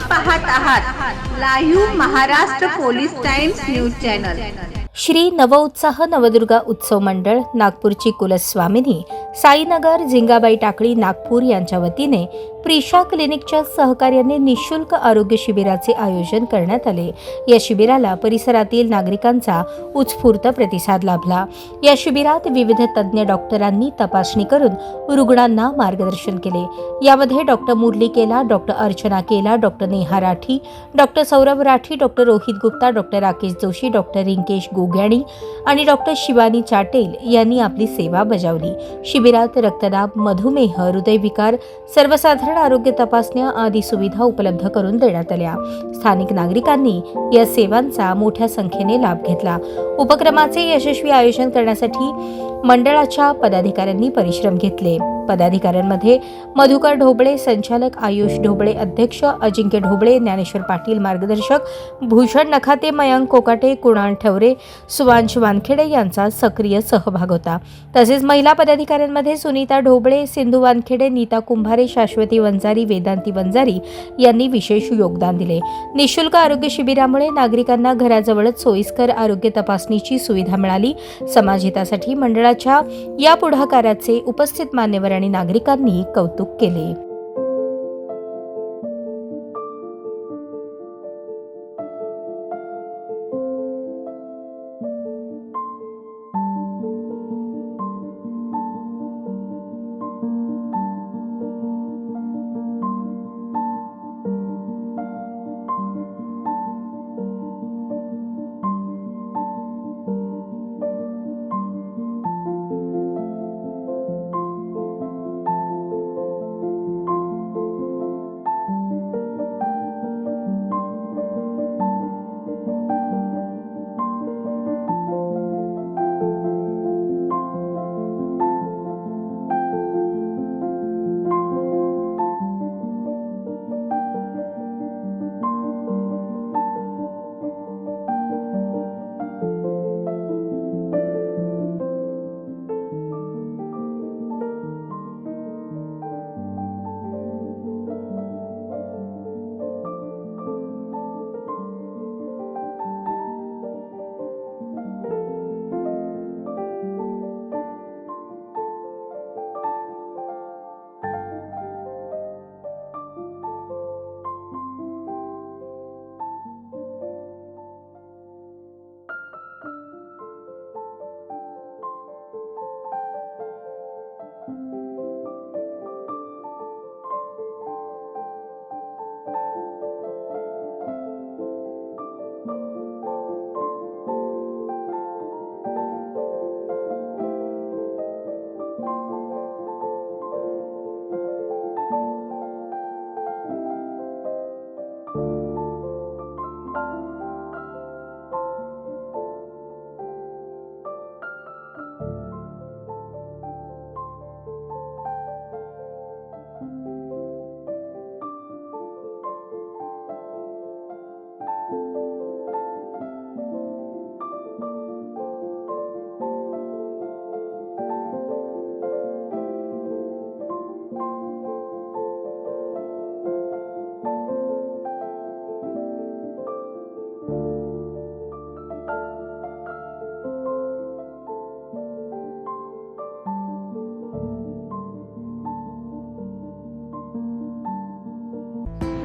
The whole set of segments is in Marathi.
पाहत आहात live Maharashtra police times news channel. Shri Navutsah Navdurga Utsav Mandal नागपूरची कुलस्वामिनी साईनगर झिंगाबाई टाकळी नागपूर यांच्या वतीने प्रिशा क्लिनिकच्या सहकार्याने निशुल्क आरोग्य शिबिराचे आयोजन करण्यात आले। या शिबिराला परिसरातील नागरिकांचा उत्स्फूर्त प्रतिसाद लाभला। या शिबिरात विविध तज्ञ डॉक्टरांनी तपासणी करून रुग्णांना मार्गदर्शन केले। यामध्ये डॉक्टर मुरली केला, doctor Archana Kela, doctor Neha Rathi, doctor Saurabh Rathi, doctor Rohit Gupta, doctor Rakesh Joshi, doctor Rinkesh Gogyani आणि डॉक्टर शिवानी चाटेल यांनी आपली सेवा बजावली। शिबिरात रक्तदाब, मधुमेह, हृदयविकार, सर्वसाधारण आरोग्य तपासण्या आदी सुविधा उपलब्ध करून देण्यात आल्या। स्थानिक नागरिकांनी या सेवांचा मोठ्या संख्येने लाभ घेतला। उपक्रमाचे यशस्वी आयोजन करण्यासाठी मंडळाच्या पदाधिकाऱ्यांनी परिश्रम घेतले। पदाधिकाऱ्यांमध्ये मधुकर ढोबळे, संचालक आयुष ढोबळे, अध्यक्ष अजिंक्य ढोबळे, ज्ञानेश्वर पाटील मार्गदर्शक, भूषण नखाते, मयांक कोकाटे, कुणाल ठवरे, सुवांश वानखेडे यांचा सक्रिय सहभाग होता। तसेच महिला पदाधिकाऱ्यांमध्ये सुनीता ढोबळे, सिंधू वानखेडे, नीता कुंभारे, शाश्वती वंजारी, वेदांती वंजारी यांनी विशेष योगदान दिले। निशुल्क आरोग्य शिबिरामुळे नागरिकांना घराजवळच सोयीस्कर आरोग्य तपासणीची सुविधा मिळाली। समाजहितासाठी मंडळाच्या या पुढाकाराचे उपस्थित मान्यवर आणि नागरिकांनी कौतुक केले।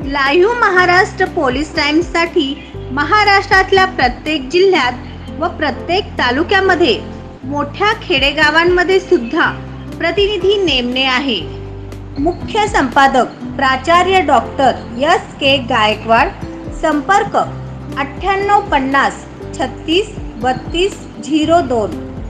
लाईव्ह महाराष्ट्र पोलीस टाइम्स साठी महाराष्ट्रातल्या प्रत्येक जिल्ह्यात व प्रत्येक तालुक्यामध्ये मोठ्या खेडेगावांमध्ये सुद्धा प्रतिनिधी नेमणे आहे। मुख्य संपादक प्राचार्य डॉक्टर S.K. गायकवाड, संपर्क 9850 36 32 02।